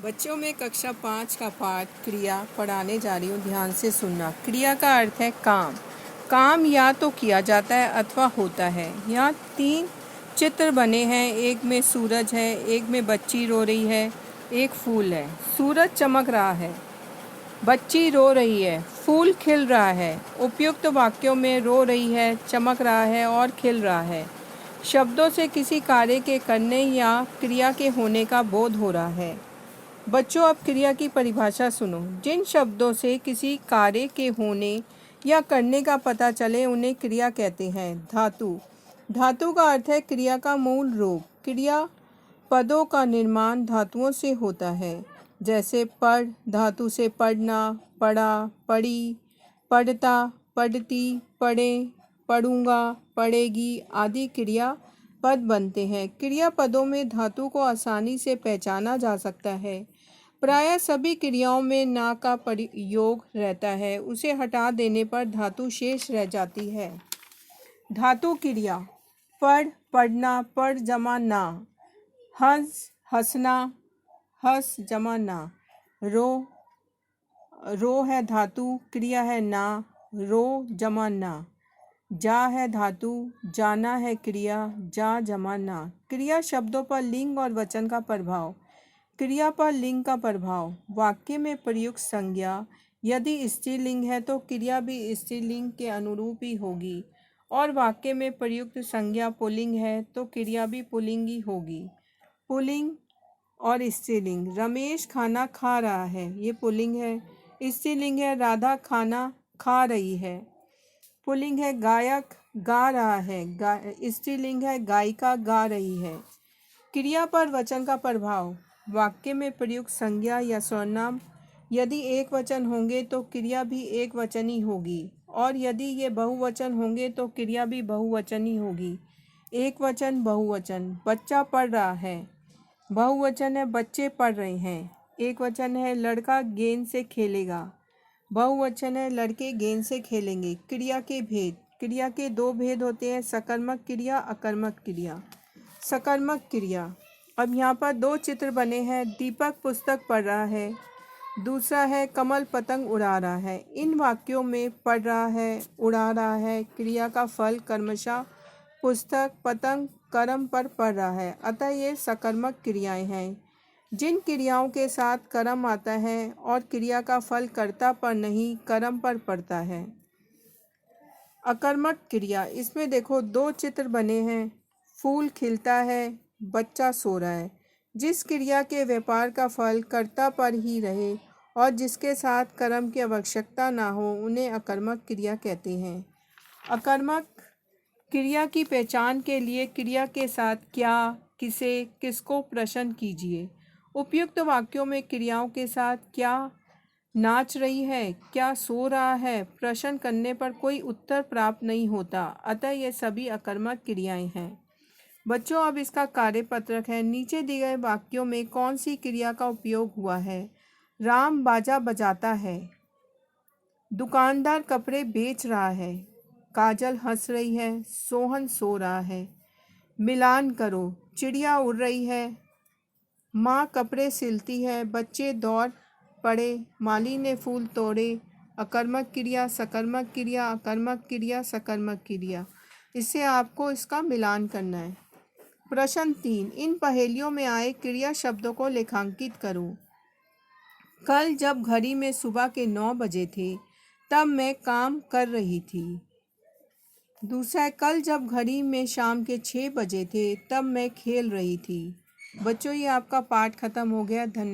बच्चों में कक्षा 5 का पाठ क्रिया पढ़ाने जा रही हूँ। ध्यान से सुनना। क्रिया का अर्थ है काम। काम या तो किया जाता है अथवा होता है। यहाँ 3 चित्र बने हैं। एक में सूरज है, एक में बच्ची रो रही है, एक फूल है। सूरज चमक रहा है, बच्ची रो रही है, फूल खिल रहा है। उपयुक्त वाक्यों में रो रही है, चमक रहा है और खिल रहा है शब्दों से किसी कार्य के करने या क्रिया के होने का बोध हो रहा है। बच्चों, अब क्रिया की परिभाषा सुनो। जिन शब्दों से किसी कार्य के होने या करने का पता चले उन्हें क्रिया कहते हैं। धातु। धातु का अर्थ है क्रिया का मूल रूप। क्रिया पदों का निर्माण धातुओं से होता है। जैसे पढ़ धातु से पढ़ना, पढ़ा, पढ़ी, पढ़ता, पढ़ती, पढ़े, पढ़ूंगा, पढ़ेगी आदि क्रिया पद बनते हैं। क्रिया पदों में धातु को आसानी से पहचाना जा सकता है। प्रायः सभी क्रियाओं में ना का प्रयोग रहता है। उसे हटा देने पर धातु शेष रह जाती है। धातु क्रिया। पढ़ पढ़ना, पढ़ जमा ना। हंस हंसना, हंस जमा ना। रो रो है धातु, क्रिया है ना, रो जमा ना। जा है धातु, जाना है क्रिया, जा जमा ना। क्रिया शब्दों पर लिंग और वचन का प्रभाव। क्रिया पर लिंग का प्रभाव। वाक्य में प्रयुक्त संज्ञा यदि स्त्रीलिंग है तो क्रिया भी स्त्रीलिंग के अनुरूप ही होगी, और वाक्य में प्रयुक्त संज्ञा पुल्लिंग है तो क्रिया भी पुल्लिंग ही होगी। पुल्लिंग और स्त्रीलिंग। रमेश खाना खा रहा है, ये पुल्लिंग है। स्त्रीलिंग है राधा खाना खा रही है। पुल्लिंग है गायक गा रहा है, स्त्रीलिंग है गायिका गा रही है। क्रिया पर वचन का प्रभाव। वाक्य में प्रयुक्त संज्ञा या सर्वनाम यदि एक वचन होंगे तो क्रिया भी एक वचनी होगी, और यदि ये बहुवचन होंगे तो क्रिया भी बहुवचनी होगी। एक वचन बहुवचन। बच्चा पढ़ रहा है, बहुवचन है बच्चे पढ़ रहे हैं। एक वचन है लड़का गेंद से खेलेगा, बहुवचन है लड़के गेंद से खेलेंगे। क्रिया के भेद। क्रिया के 2 भेद होते हैं, सकर्मक क्रिया, अकर्मक क्रिया। सकर्मक क्रिया। अब यहाँ पर 2 चित्र बने हैं। दीपक पुस्तक पढ़ रहा है, दूसरा है कमल पतंग उड़ा रहा है। इन वाक्यों में पढ़ रहा है, उड़ा रहा है क्रिया का फल कर्मशः, पुस्तक पतंग कर्म पर पढ़ रहा है, अतः ये सकर्मक क्रियाएं हैं। जिन क्रियाओं के साथ कर्म आता है और क्रिया का फल कर्ता पर नहीं कर्म पर पड़ता है। अकर्मक क्रिया। इसमें देखो 2 चित्र बने हैं। फूल खिलता है, बच्चा सो रहा है। जिस क्रिया के व्यापार का फल कर्ता पर ही रहे और जिसके साथ कर्म की आवश्यकता ना हो उन्हें अकर्मक क्रिया कहते हैं। अकर्मक क्रिया की पहचान के लिए क्रिया के साथ क्या, किसे, किसको प्रश्न कीजिए। उपयुक्त वाक्यों में क्रियाओं के साथ क्या नाच रही है, क्या सो रहा है प्रश्न करने पर कोई उत्तर प्राप्त नहीं होता, अतः ये सभी अकर्मक क्रियाएं हैं। बच्चों, अब इसका कार्यपत्रक है। नीचे दिए गए वाक्यों में कौन सी क्रिया का उपयोग हुआ है। राम बाजा बजाता है, दुकानदार कपड़े बेच रहा है, काजल हंस रही है, सोहन सो रहा है। मिलान करो। चिड़िया उड़ रही है, माँ कपड़े सिलती है, बच्चे दौड़ पड़े, माली ने फूल तोड़े। अकर्मक क्रिया, सकर्मक क्रिया, अकर्मक क्रिया, सकर्मक क्रिया। इससे आपको इसका मिलान करना है। प्रश्न 3। इन पहेलियों में आए क्रिया शब्दों को लेखांकित करो। कल जब घड़ी में सुबह के 9 बजे थे तब मैं काम कर रही थी। दूसरा है कल जब घड़ी में शाम के 6 बजे थे तब मैं खेल रही थी। बच्चों, ये आपका पाठ खत्म हो गया। धन्यवाद।